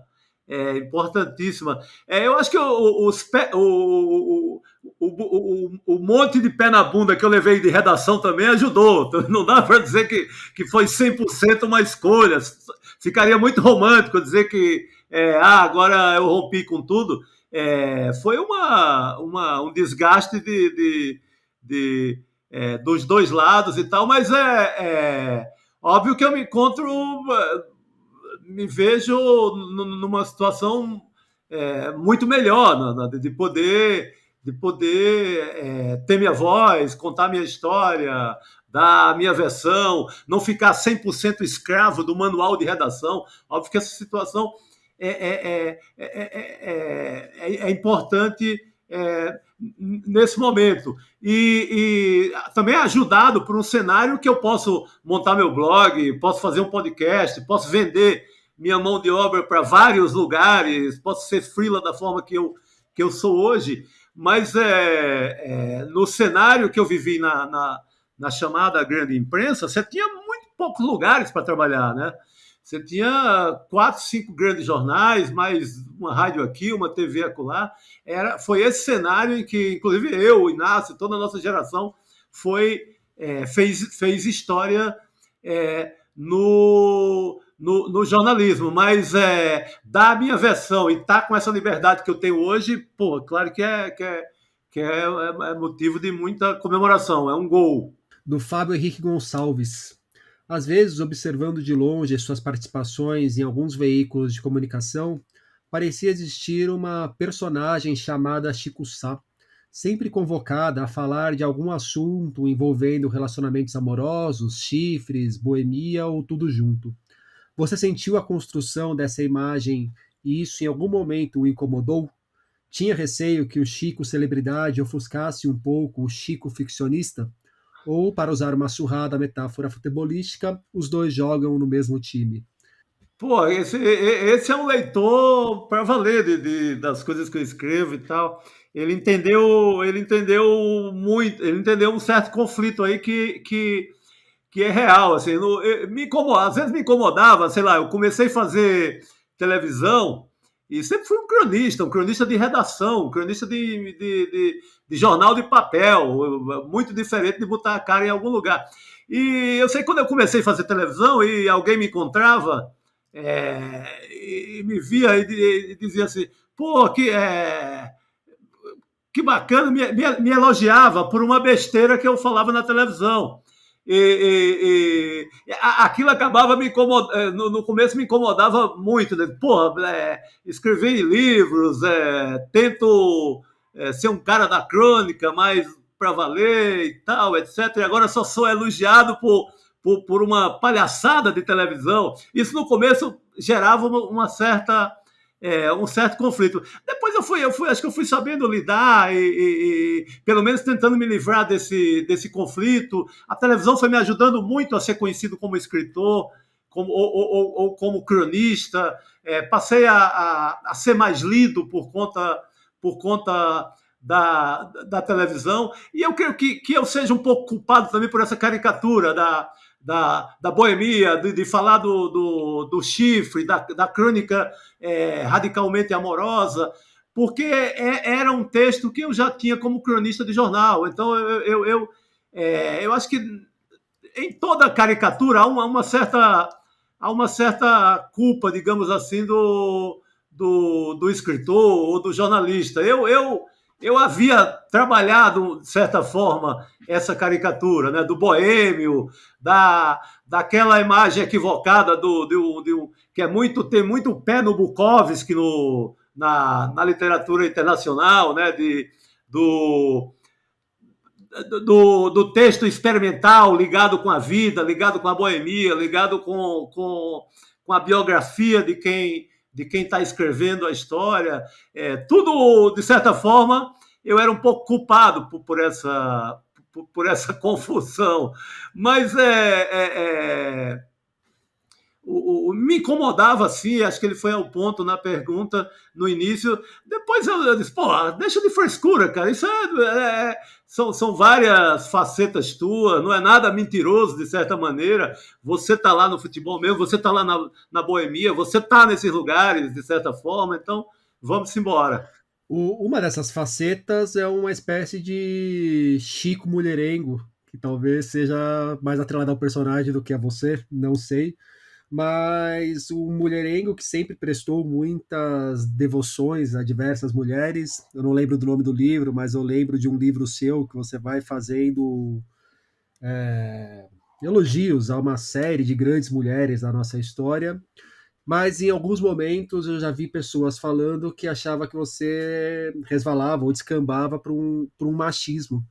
S2: importantíssima. Eu acho que o monte de pé na bunda que eu levei de redação também ajudou. Não dá para dizer que foi 100% uma escolha. Ficaria muito romântico dizer que agora eu rompi com tudo. Foi um desgaste dos dois lados e tal, mas óbvio que eu me vejo numa situação muito melhor, de poder ter minha voz, contar minha história, dar a minha versão, não ficar 100% escravo do manual de redação. Óbvio que essa situação é importante nesse momento. E também é ajudado por um cenário que eu posso montar meu blog, posso fazer um podcast, posso vender minha mão de obra para vários lugares, posso ser freela da forma que eu sou hoje, mas no cenário que eu vivi na chamada grande imprensa, você tinha muito poucos lugares para trabalhar, né? Você tinha 4, 5 grandes jornais, mais uma rádio aqui, uma TV acolá. Foi esse cenário em que, inclusive eu, o Inácio, toda a nossa geração fez história no jornalismo. Mas da minha versão e estar com essa liberdade que eu tenho hoje, pô, claro que é motivo de muita comemoração, é um gol.
S1: Do Fábio Henrique Gonçalves. Às vezes, observando de longe suas participações em alguns veículos de comunicação, parecia existir uma personagem chamada Chico Sá, sempre convocada a falar de algum assunto envolvendo relacionamentos amorosos, chifres, boemia ou tudo junto. Você sentiu a construção dessa imagem e isso em algum momento o incomodou? Tinha receio que o Chico celebridade ofuscasse um pouco o Chico ficcionista? Ou, para usar uma surrada metáfora futebolística, os dois jogam no mesmo time?
S2: Pô, esse é um leitor para valer das coisas que eu escrevo e tal. Ele entendeu muito, ele entendeu um certo conflito aí que é real. Assim, às vezes me incomodava, sei lá, eu comecei a fazer televisão e sempre fui um cronista de redação, um cronista de jornal de papel, muito diferente de botar a cara em algum lugar. E eu sei que quando eu comecei a fazer televisão e alguém me encontrava e me via e dizia assim, pô, que bacana, me elogiava por uma besteira que eu falava na televisão. Aquilo acabava me incomodando, no começo me incomodava muito, né? Porra, escrever livros, tento ser um cara da crônica, mas para valer e tal, etc. E agora só sou elogiado por uma palhaçada de televisão. Isso no começo gerava um certo conflito. Depois acho que eu fui sabendo lidar e pelo menos tentando me livrar desse conflito. A televisão foi me ajudando muito a ser conhecido como escritor, ou como cronista. Passei a ser mais lido por conta da televisão. E eu creio que eu seja um pouco culpado também por essa caricatura da boemia, de falar do chifre, da crônica radicalmente amorosa, porque era um texto que eu já tinha como cronista de jornal. Então, eu acho que em toda caricatura há uma certa culpa, digamos assim, do escritor ou do jornalista. Eu havia trabalhado, de certa forma, essa caricatura, né, do boêmio, daquela imagem equivocada que tem muito pé no Bukowski na literatura internacional, né, do texto experimental ligado com a vida, ligado com a boemia, ligado com a biografia de quem está escrevendo a história. Tudo, de certa forma, eu era um pouco culpado por essa confusão. Mas me incomodava, sim, acho que ele foi ao ponto na pergunta no início. Depois eu disse, pô, deixa de frescura, cara, isso são várias facetas tuas, não é nada mentiroso, de certa maneira. Você está lá no futebol mesmo, você está lá na boemia, você está nesses lugares, de certa forma, então vamos embora.
S1: Uma dessas facetas é uma espécie de Chico mulherengo, que talvez seja mais atrelado ao personagem do que a você, não sei. mas um mulherengo que sempre prestou muitas devoções a diversas mulheres. Eu não lembro do nome do livro, mas eu lembro de um livro seu que você vai fazendo elogios a uma série de grandes mulheres da nossa história. Mas em alguns momentos eu já vi pessoas falando que achava que você resvalava ou descambava para um machismo.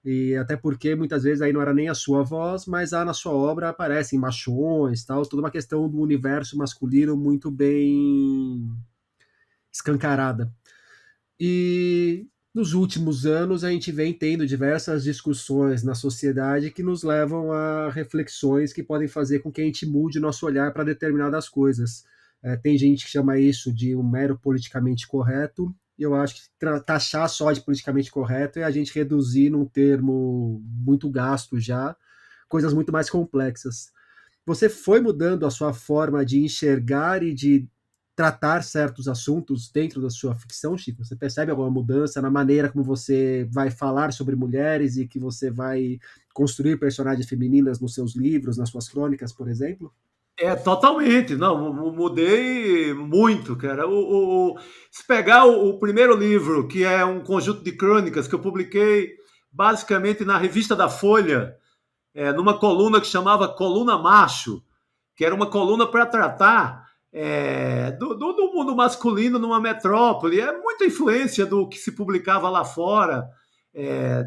S1: E até porque muitas vezes aí não era nem a sua voz, mas na sua obra aparecem machões, tal, toda uma questão do universo masculino muito bem escancarada. E nos últimos anos a gente vem tendo diversas discussões na sociedade que nos levam a reflexões que podem fazer com que a gente mude nosso olhar para determinadas coisas. Tem gente que chama isso de um mero politicamente correto, e eu acho que taxar só de politicamente correto é a gente reduzir num termo muito gasto já, coisas muito mais complexas. Você foi mudando a sua forma de enxergar e de tratar certos assuntos dentro da sua ficção, Chico? Você percebe alguma mudança na maneira como você vai falar sobre mulheres e que você vai construir personagens femininas nos seus livros, nas suas crônicas, por exemplo?
S2: Totalmente. Não, mudei muito, cara. Se pegar o primeiro livro, que é um conjunto de crônicas que eu publiquei basicamente na revista da Folha, numa coluna que chamava Coluna Macho, que era uma coluna para tratar do mundo masculino numa metrópole. É muita influência do que se publicava lá fora,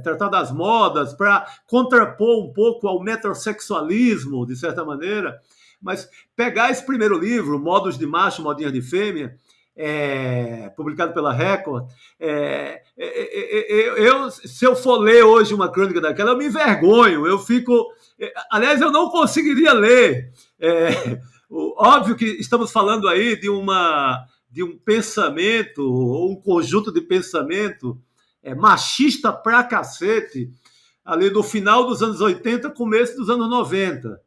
S2: tratar das modas, para contrapor um pouco ao metrosexualismo, de certa maneira. Mas pegar esse primeiro livro, Modos de Macho, Modinhas de Fêmea, publicado pela Record, se eu for ler hoje uma crônica daquela, eu me envergonho, eu fico... Aliás, eu não conseguiria ler. Óbvio que estamos falando aí de um pensamento, ou um conjunto de pensamento machista pra cacete, ali no final dos anos 80, começo dos anos 90.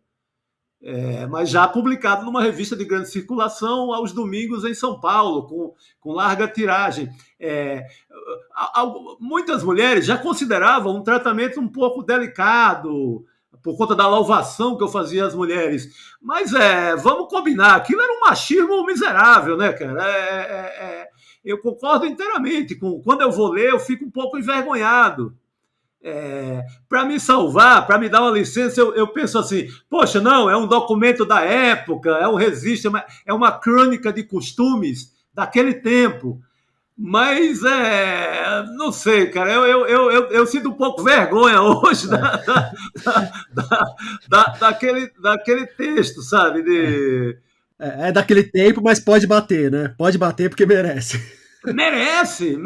S2: Mas já publicado numa revista de grande circulação aos domingos em São Paulo, com larga tiragem. Muitas mulheres já consideravam um tratamento um pouco delicado, por conta da louvação que eu fazia às mulheres. Mas vamos combinar, aquilo era um machismo miserável, né, cara? Eu concordo inteiramente. Quando eu vou ler, eu fico um pouco envergonhado. Para me salvar, para me dar uma licença, eu penso assim, poxa, não, é um documento da época, é um registro, é uma crônica de costumes daquele tempo. Mas não sei, cara, eu sinto um pouco vergonha hoje daquele texto, sabe?
S1: É daquele tempo, mas pode bater, né? Pode bater porque merece.
S2: Merece.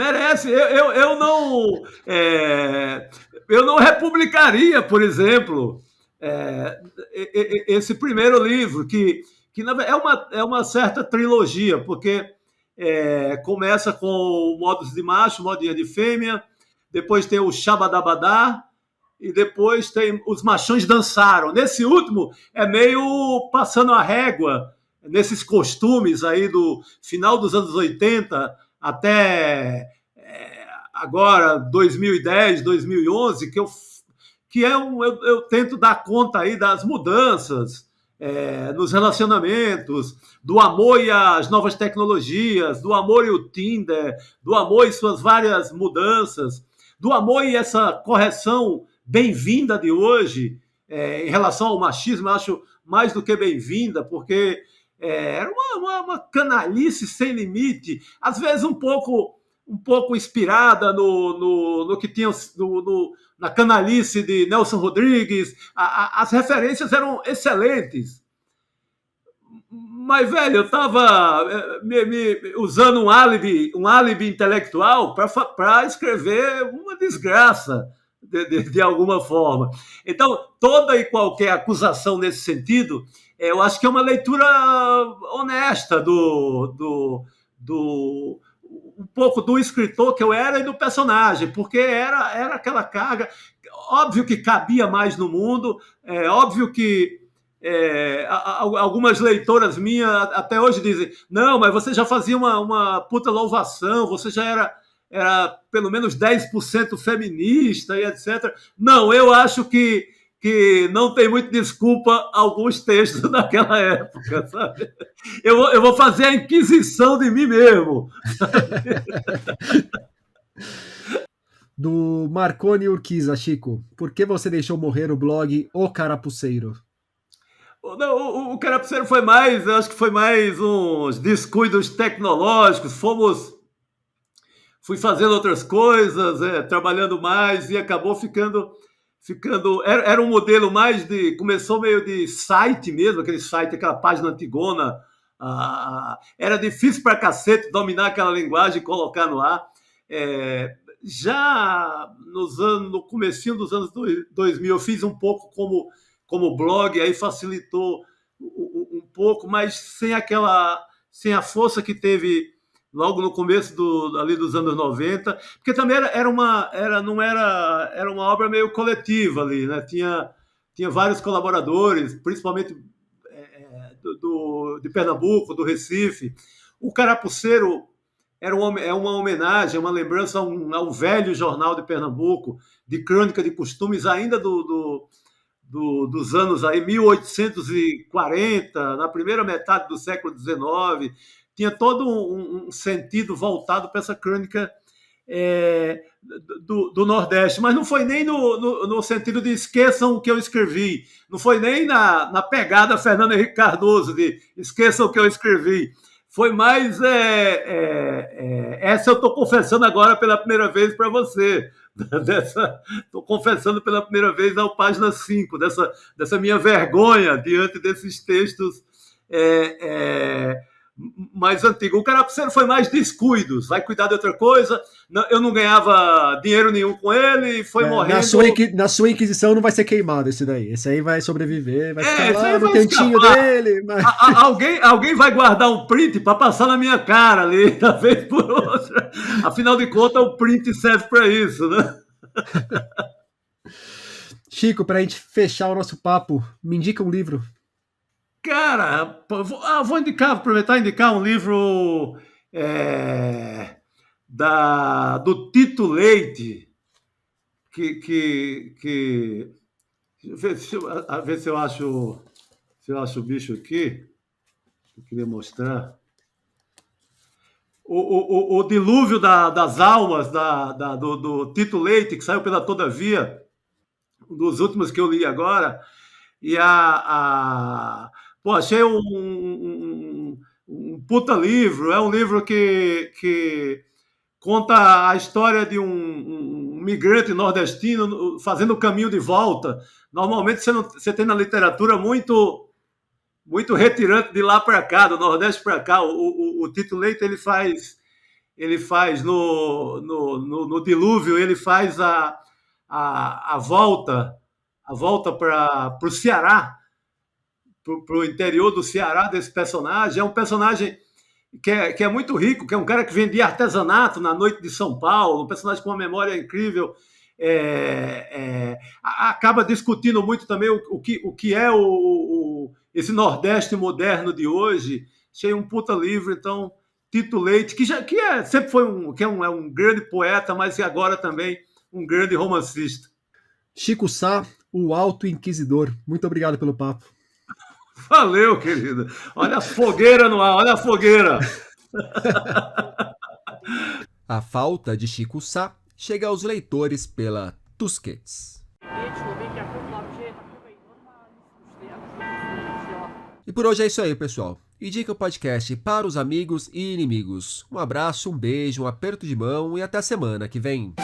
S2: Eu não republicaria, por exemplo, esse primeiro livro, que é uma certa trilogia, porque começa com Modos de Macho, Modinha de Fêmea, depois tem o Shabadabadá, e depois tem Os Machões Dançaram. Nesse último, é meio passando a régua nesses costumes aí do final dos anos 80 até agora, 2010, 2011, eu tento dar conta aí das mudanças nos relacionamentos, do amor e as novas tecnologias, do amor e o Tinder, do amor e suas várias mudanças, do amor e essa correção bem-vinda de hoje em relação ao machismo. Eu acho mais do que bem-vinda, porque era uma canalice sem limite, às vezes um pouco inspirada no que tinha na canalice de Nelson Rodrigues. As referências eram excelentes. Mas, velho, eu estava usando um álibi intelectual para escrever uma desgraça, de alguma forma. Então, toda e qualquer acusação nesse sentido, eu acho que é uma leitura honesta um pouco do escritor que eu era e do personagem, porque era aquela carga. Óbvio que cabia mais no mundo, óbvio que algumas leitoras minhas até hoje dizem, não, mas você já fazia uma puta louvação, você já era pelo menos 10% feminista e etc. Não, eu acho que que não tem muita desculpa alguns textos daquela época, sabe? Eu vou fazer a inquisição de mim mesmo.
S1: Do Marconi Urquiza, Chico, por que você deixou morrer o blog O Carapuceiro?
S2: O Carapuceiro foi mais, eu acho que foi mais uns descuidos tecnológicos, fui fazendo outras coisas, trabalhando mais e acabou ficando era um modelo mais começou meio de site mesmo, aquele site, aquela página antigona, era difícil pra cacete dominar aquela linguagem e colocar no ar. Já no comecinho dos anos 2000 eu fiz um pouco como blog, aí facilitou um pouco, mas sem a força que teve logo no começo ali dos anos 90, porque também era uma obra meio coletiva ali, né? Tinha vários colaboradores, principalmente de Pernambuco, do Recife. O Carapuceiro é uma homenagem, uma lembrança a um velho jornal de Pernambuco, de crônica de costumes ainda dos anos aí 1840, na primeira metade do século XIX. Tinha todo um sentido voltado para essa crônica do Nordeste, mas não foi nem no sentido de esqueçam o que eu escrevi, não foi nem na pegada Fernando Henrique Cardoso de esqueçam o que eu escrevi, foi mais essa eu estou confessando agora pela primeira vez para você, estou confessando pela primeira vez na página 5, dessa minha vergonha diante desses textos mais antigo. O Carapuceiro foi mais descuidos, vai cuidar de outra coisa. Eu não ganhava dinheiro nenhum com ele, foi morrendo.
S1: Na sua Inquisição não vai ser queimado esse daí. Esse aí vai sobreviver, vai ficar lá no
S2: cantinho
S1: dele. Mas...
S2: Alguém vai guardar um print para passar na minha cara ali, da vez por outra. Afinal de contas, o print serve para isso, né?
S1: Chico, para a gente fechar o nosso papo, me indica um livro.
S2: Cara, vou aproveitar e indicar um livro do Tito Leite, que deixa eu ver se eu acho o bicho aqui, que eu queria mostrar. O Dilúvio das Almas, do Tito Leite, que saiu pela Todavia, um dos últimos que eu li agora, e achei um puta livro. É um livro que conta a história de um migrante nordestino fazendo o caminho de volta. Normalmente você tem na literatura muito retirante de lá para cá, do Nordeste para cá. O Tito Leite ele faz no Dilúvio, ele faz a volta para o Ceará, para o interior do Ceará desse personagem. É um personagem que é muito rico, que é um cara que vendia artesanato na noite de São Paulo, um personagem com uma memória incrível. Acaba discutindo muito também o que é esse Nordeste moderno de hoje. Achei um puta livro. Então, Tito Leite, que sempre foi um grande poeta, mas que agora também um grande romancista.
S1: Chico Sá, o Alto Inquisidor. Muito obrigado pelo papo.
S2: Valeu, querido. Olha a fogueira no ar, olha a fogueira.
S1: A falta de Chico Sá chega aos leitores pela Tusquets. E por hoje é isso aí, pessoal. Indica o podcast para os amigos e inimigos. Um abraço, um beijo, um aperto de mão e até a semana que vem.